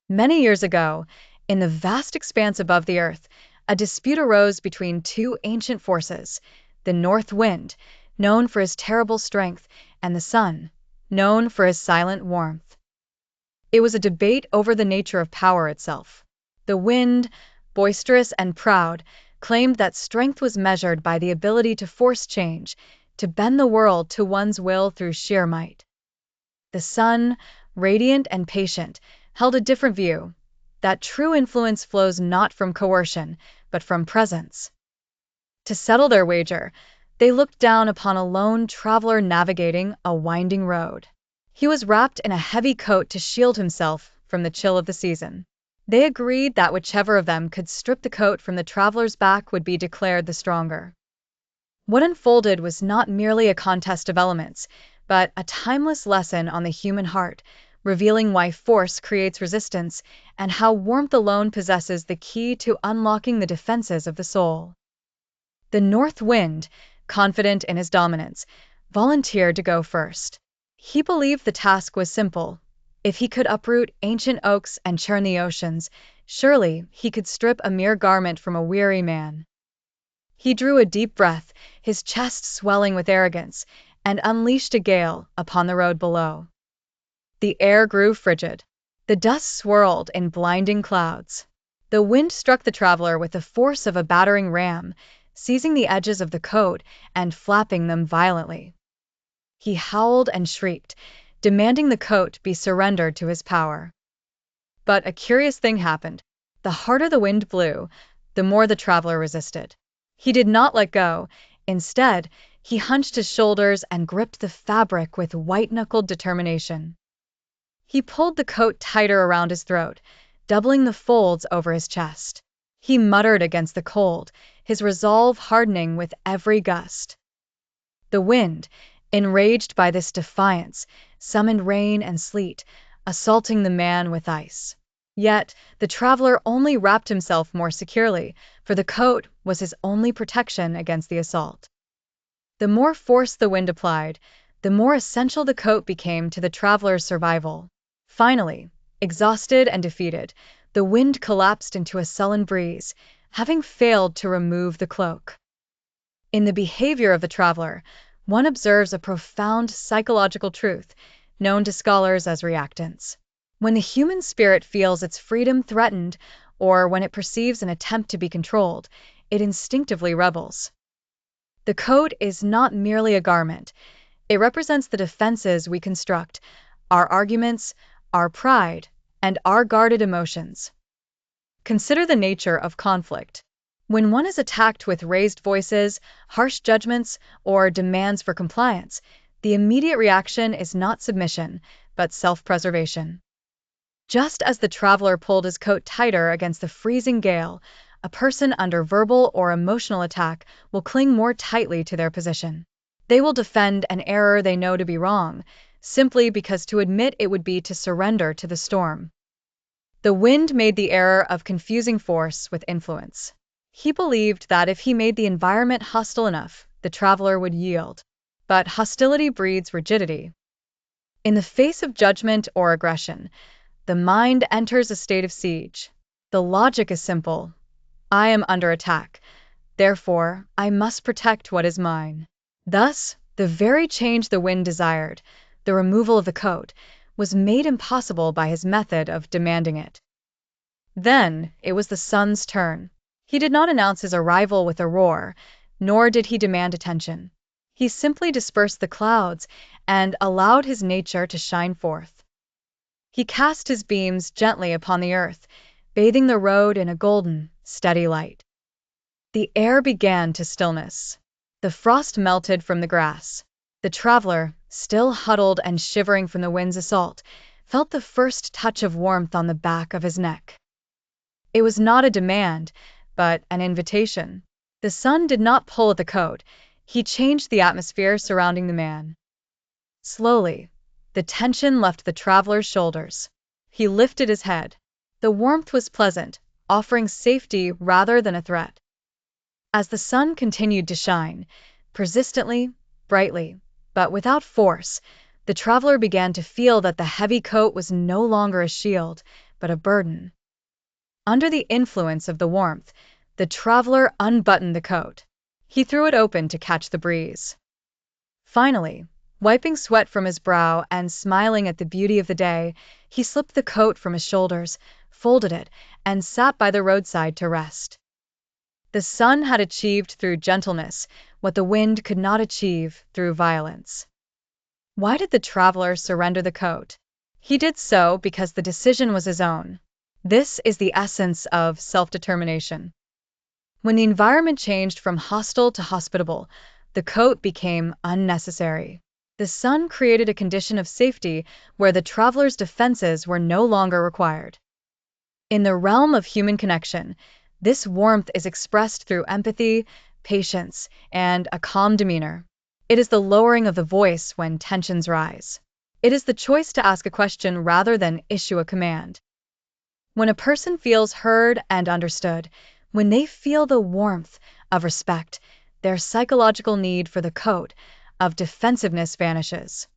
Many years ago, in the vast expanse above the earth, a dispute arose between two ancient forces: the North Wind, known for his terrible strength, and the Sun, known for his silent warmth. It was a debate over the nature of power itself. The wind, boisterous and proud, claimed that strength was measured by the ability to force change, to bend the world to one's will through sheer might. The Sun, radiant and patient, held a different view: that true influence flows not from coercion, but from presence. To settle their wager, they looked down upon a lone traveler navigating a winding road. He was wrapped in a heavy coat to shield himself from the chill of the season. They agreed that whichever of them could strip the coat from the traveler's back would be declared the stronger. What unfolded was not merely a contest of elements, but a timeless lesson on the human heart, revealing why force creates resistance and how warmth alone possesses the key to unlocking the defenses of the soul. The North Wind, confident in his dominance, volunteered to go first. He believed the task was simple. If he could uproot ancient oaks and churn the oceans, surely he could strip a mere garment from a weary man. He drew a deep breath, his chest swelling with arrogance, and unleashed a gale upon the road below. The air grew frigid. The dust swirled in blinding clouds. The wind struck the traveler with the force of a battering ram, seizing the edges of the coat and flapping them violently. He howled and shrieked, demanding the coat be surrendered to his power. But a curious thing happened. The harder the wind blew, the more the traveler resisted. He did not let go. Instead, he hunched his shoulders and gripped the fabric with white-knuckled determination. He pulled the coat tighter around his throat, doubling the folds over his chest. He muttered against the cold, his resolve hardening with every gust. The wind, enraged by this defiance, summoned rain and sleet, assaulting the man with ice. Yet the traveler only wrapped himself more securely, for the coat was his only protection against the assault. The more force the wind applied, the more essential the coat became to the traveler's survival. Finally, exhausted and defeated, the wind collapsed into a sullen breeze, having failed to remove the cloak. In the behavior of the traveler, one observes a profound psychological truth, known to scholars as reactance. When the human spirit feels its freedom threatened, or when it perceives an attempt to be controlled, it instinctively rebels. The coat is not merely a garment. It represents the defenses we construct, our arguments, our pride, and our guarded emotions. Consider the nature of conflict. When one is attacked with raised voices, harsh judgments, or demands for compliance, the immediate reaction is not submission, but self-preservation. Just as the traveler pulled his coat tighter against the freezing gale, a person under verbal or emotional attack will cling more tightly to their position. They will defend an error they know to be wrong, simply because to admit it would be to surrender to the storm. The wind made the error of confusing force with influence. He believed that if he made the environment hostile enough, the traveler would yield. But hostility breeds rigidity. In the face of judgment or aggression, the mind enters a state of siege. The logic is simple. I am under attack. Therefore, I must protect what is mine. Thus, the very change the wind desired, the removal of the coat, was made impossible by his method of demanding it. Then, it was the sun's turn. He did not announce his arrival with a roar, nor did he demand attention. He simply dispersed the clouds and allowed his nature to shine forth. He cast his beams gently upon the earth, bathing the road in a golden, steady light. The air began to stillness. The frost melted from the grass. The traveler, still huddled and shivering from the wind's assault, felt the first touch of warmth on the back of his neck. It was not a demand, but an invitation. The sun did not pull at the coat. He changed the atmosphere surrounding the man. Slowly, the tension left the traveler's shoulders. He lifted his head. The warmth was pleasant, offering safety rather than a threat. As the sun continued to shine, persistently, brightly, but without force, the traveler began to feel that the heavy coat was no longer a shield, but a burden. Under the influence of the warmth, the traveler unbuttoned the coat. He threw it open to catch the breeze. Finally, wiping sweat from his brow and smiling at the beauty of the day, he slipped the coat from his shoulders, folded it, and sat by the roadside to rest. The sun had achieved through gentleness what the wind could not achieve through violence. Why did the traveler surrender the coat? He did so because the decision was his own. This is the essence of self-determination. When the environment changed from hostile to hospitable, the coat became unnecessary. The sun created a condition of safety where the traveler's defenses were no longer required. In the realm of human connection, this warmth is expressed through empathy, patience, and a calm demeanor. It is the lowering of the voice when tensions rise. It is the choice to ask a question rather than issue a command. When a person feels heard and understood, when they feel the warmth of respect, their psychological need for the coat of defensiveness vanishes.